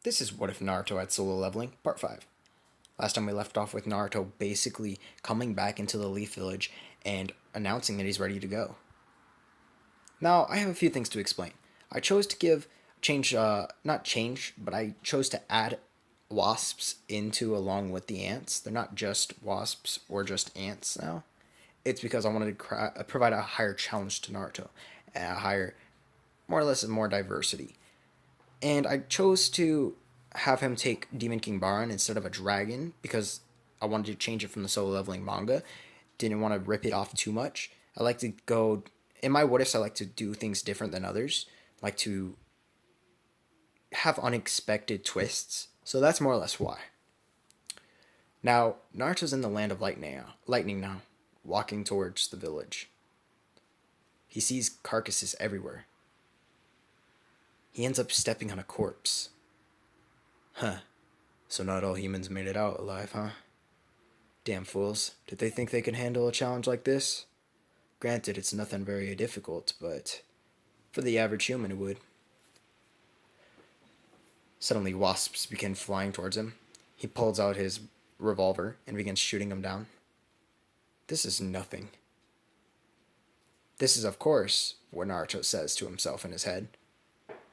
This is What If Naruto had Solo Leveling, Part 5. Last time we left off with Naruto basically coming back into the Leaf Village and announcing that he's ready to go. Now, I have a few things to explain. I chose to but I chose to add wasps into along with the ants. They're not just wasps or just ants now. It's because I wanted to provide a higher challenge to Naruto, more or less, more diversity. And I chose to have him take Demon King Baron instead of a dragon because I wanted to change it from the solo leveling manga. Didn't want to rip it off too much. I like to go in my what ifs. I like to do things different than others. I like to have unexpected twists. So that's more or less why. Now Naruto's in the land of lightning now, walking towards the village. He sees carcasses everywhere. He ends up stepping on a corpse. Huh. So not all humans made it out alive, huh? Damn fools. Did they think they could handle a challenge like this? Granted, it's nothing very difficult, but for the average human it would. Suddenly wasps begin flying towards him. He pulls out his revolver and begins shooting them down. This is nothing. This is, of course, what Naruto says to himself in his head.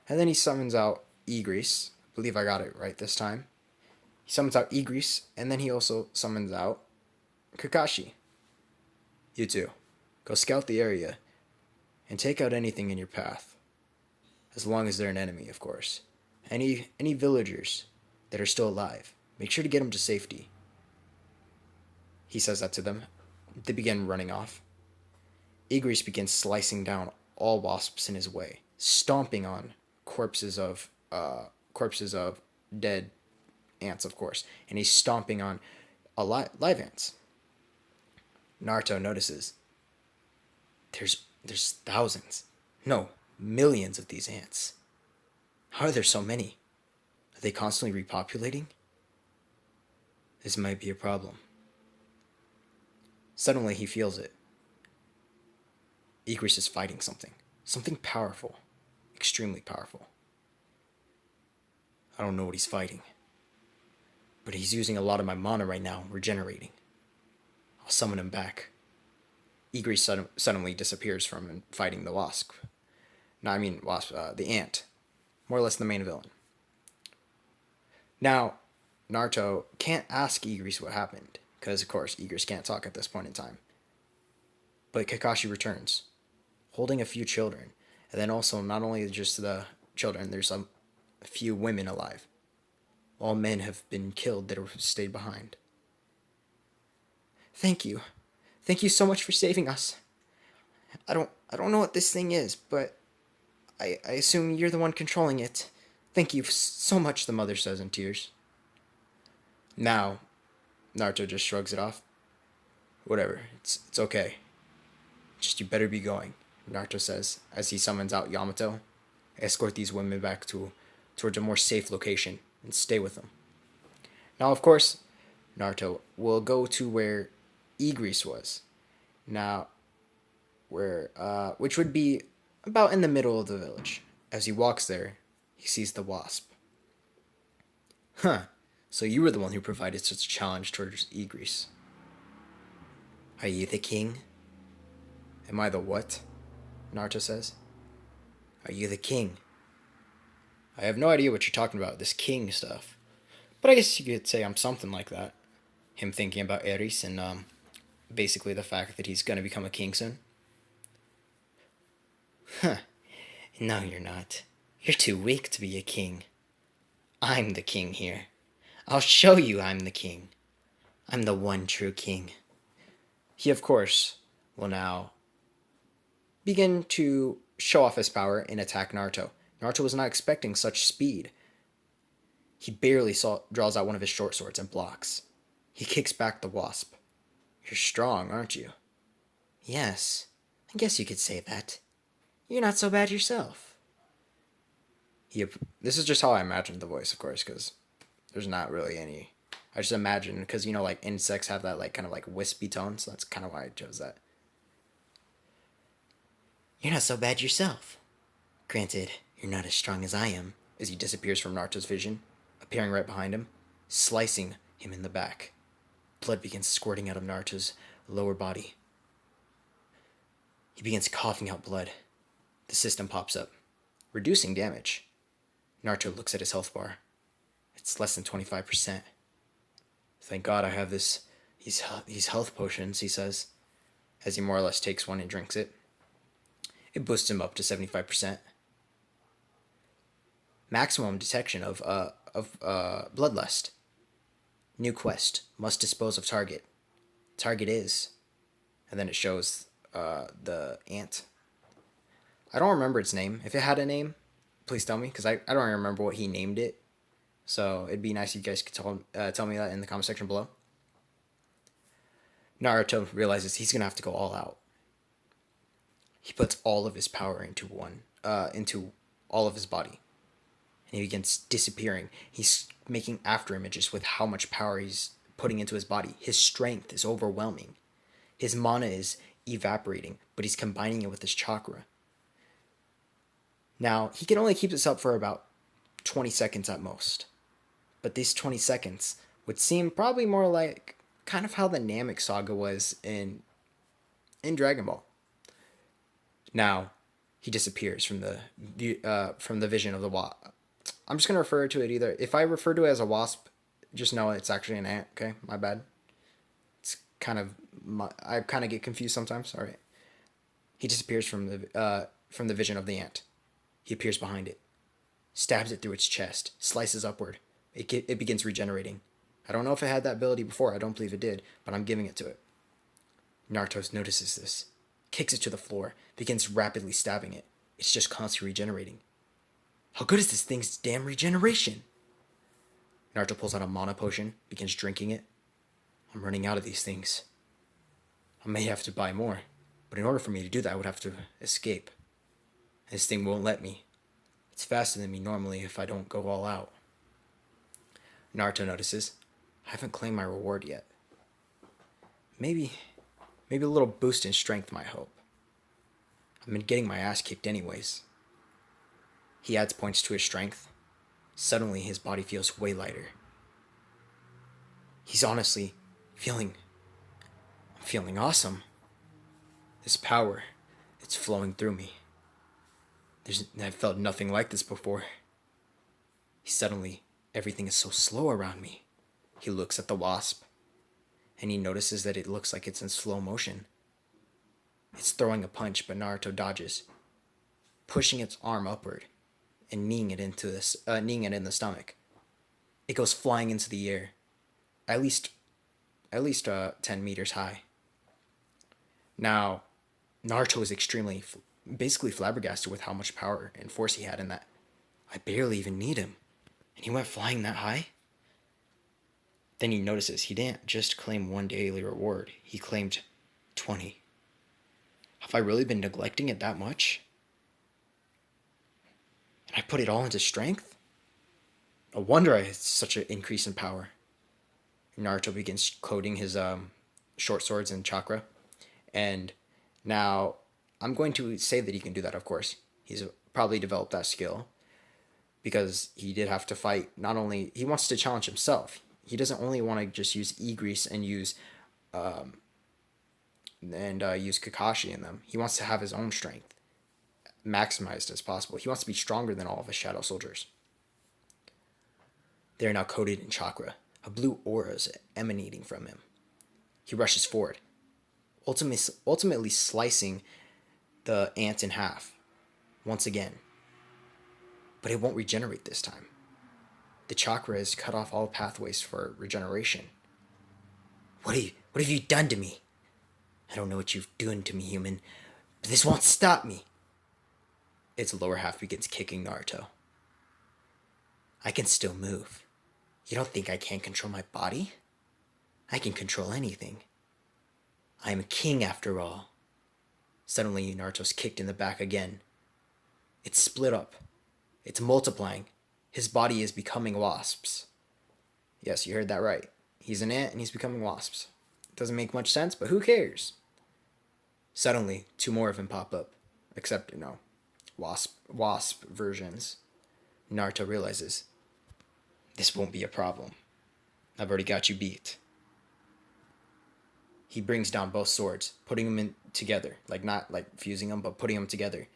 And then he summons out Igris. I believe I got it right this time. He summons out Igris, and then he also summons out Kakashi. You two, go scout the area and take out anything in your path. As long as they're an enemy, of course. Any villagers that are still alive, make sure to get them to safety. He says that to them. They begin running off. Igris begins slicing down all wasps in his way, stomping on corpses of dead ants, of course, and he's stomping on live ants. Naruto notices there's thousands, no, millions of these ants. How are there so many? Are they constantly repopulating? This might be a problem. Suddenly he feels it. Igris is fighting something powerful, extremely powerful. I don't know what he's fighting, but he's using a lot of my mana right now, regenerating. I'll summon him back. Igris suddenly disappears from fighting the wasp. The ant. More or less the main villain. Now, Naruto can't ask Igris what happened, because of course Igris can't talk at this point in time. But Kakashi returns, holding a few children, and then also not only just the children, there's a few women alive. All men have been killed that have stayed behind. Thank you. Thank you so much for saving us. I don't know what this thing is, but I assume you're the one controlling it. Thank you so much, the mother says in tears. Now, Naruto just shrugs it off. Whatever, it's okay. Just you better be going, Naruto says as he summons out Yamato. Escort these women back towards a more safe location and stay with them. Now, of course, Naruto will go to where Igris was. Now, which would be about in the middle of the village. As he walks there, he sees the wasp. Huh, so you were the one who provided such a challenge towards Igris. Are you the king? Am I the what? Naruto says. Are you the king? I have no idea what you're talking about, this king stuff. But I guess you could say I'm something like that. Him thinking about Eris and basically the fact that he's going to become a king soon. Huh. No, you're not. You're too weak to be a king. I'm the king here. I'll show you I'm the king. I'm the one true king. He, of course, will now begin to show off his power and attack Naruto. Naruto was not expecting such speed. He barely draws out one of his short swords and blocks. He kicks back the wasp. You're strong, aren't you? Yes, I guess you could say that. You're not so bad yourself. This is just how I imagined the voice, of course, because there's not really any. I just imagine, because, like, insects have that, like, kind of, like, wispy tone, so that's kind of why I chose that. You're not so bad yourself. Granted, you're not as strong as I am, as he disappears from Naruto's vision. appearing right behind him, slicing him in the back. Blood begins squirting out of Naruto's lower body. He begins coughing out blood. The system pops up, reducing damage. Naruto looks at his health bar. It's less than 25%. Thank God I have these health potions, he says, as he more or less takes one and drinks it. It boosts him up to 75%. Maximum detection of bloodlust. New quest. Must dispose of target. Target is. And then it shows the ant. I don't remember its name. If it had a name, please tell me, because I don't remember what he named it. So it'd be nice if you guys could tell me that in the comment section below. Naruto realizes he's gonna have to go all out. He puts all of his power into all of his body, and he begins disappearing. He's making after images with how much power he's putting into his body. His strength is overwhelming. His mana is evaporating, but he's combining it with his chakra. Now, he can only keep this up for about 20 seconds at most. But these 20 seconds would seem probably more like kind of how the Namek saga was in Dragon Ball. Now, he disappears from the vision of the wasp. I'm just going to refer to it either. If I refer to it as a wasp, just know it's actually an ant, okay? My bad. It's kind of... I kind of get confused sometimes. All right. He disappears from the vision of the ant. He appears behind it. Stabs it through its chest. Slices upward. It begins regenerating. I don't know if it had that ability before. I don't believe it did, but I'm giving it to it. Naruto notices this. Kicks it to the floor. Begins rapidly stabbing it. It's just constantly regenerating. How good is this thing's damn regeneration? Naruto pulls out a mana potion. Begins drinking it. I'm running out of these things. I may have to buy more, but in order for me to do that, I would have to escape. This thing won't let me. It's faster than me normally if I don't go all out. Naruto notices, I haven't claimed my reward yet. Maybe a little boost in strength might help. I've been getting my ass kicked anyways. He adds points to his strength. Suddenly his body feels way lighter. He's honestly feeling awesome. This power, it's flowing through me. I've felt nothing like this before. Suddenly, everything is so slow around me. He looks at the wasp, and he notices that it looks like it's in slow motion. It's throwing a punch, but Naruto dodges, pushing its arm upward and kneeing it in the stomach. It goes flying into the air, at least 10 meters high. Now, Naruto is basically flabbergasted with how much power and force he had in that. I barely even need him. And he went flying that high? Then he notices he didn't just claim one daily reward. He claimed 20. Have I really been neglecting it that much? And I put it all into strength? No wonder I had such an increase in power. Naruto begins coding his short swords and chakra. And now, I'm going to say that he can do that, of course. He's probably developed that skill. Because he did have to fight, not only... He wants to challenge himself. He doesn't only want to just use E-Grease and use Kakashi in them. He wants to have his own strength maximized as possible. He wants to be stronger than all of his shadow soldiers. They are now coated in chakra. A blue aura is emanating from him. He rushes forward, ultimately slicing the ant in half once again. But it won't regenerate this time. The chakra has cut off all pathways for regeneration. What have you done to me? I don't know what you've done to me, human, but this won't stop me. Its lower half begins kicking Naruto. I can still move. You don't think I can't control my body? I can control anything. I am a king after all. Suddenly, Naruto's kicked in the back again. It's split up. It's multiplying. His body is becoming wasps. Yes, you heard that right. He's an ant and he's becoming wasps. Doesn't make much sense, but who cares? Suddenly, 2 more of him pop up. Except, wasp versions. Naruto realizes This won't be a problem. I've already got you beat. He brings down both swords, putting them in together, like not like fusing them, but putting them together.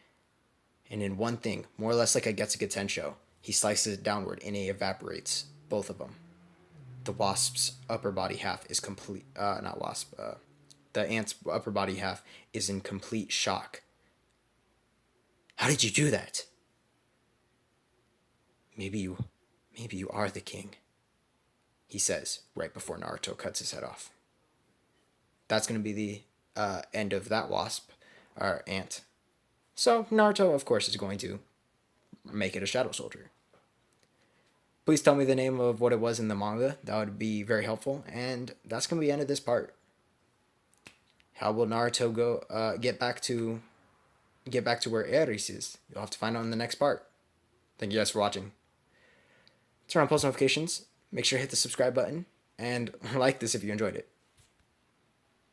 And in one thing, more or less like a Getsuga Tensho, he slices it downward and he evaporates both of them. The wasp's upper body half is complete. Not wasp. The ant's upper body half is in complete shock. How did you do that? Maybe you are the king, he says right before Naruto cuts his head off. That's going to be the end of that wasp, or ant. So Naruto, of course, is going to make it a shadow soldier. Please tell me the name of what it was in the manga. That would be very helpful. And that's going to be the end of this part. How will Naruto go get back to where Ares is? You'll have to find out in the next part. Thank you guys for watching. Turn on post notifications. Make sure to hit the subscribe button and like this if you enjoyed it.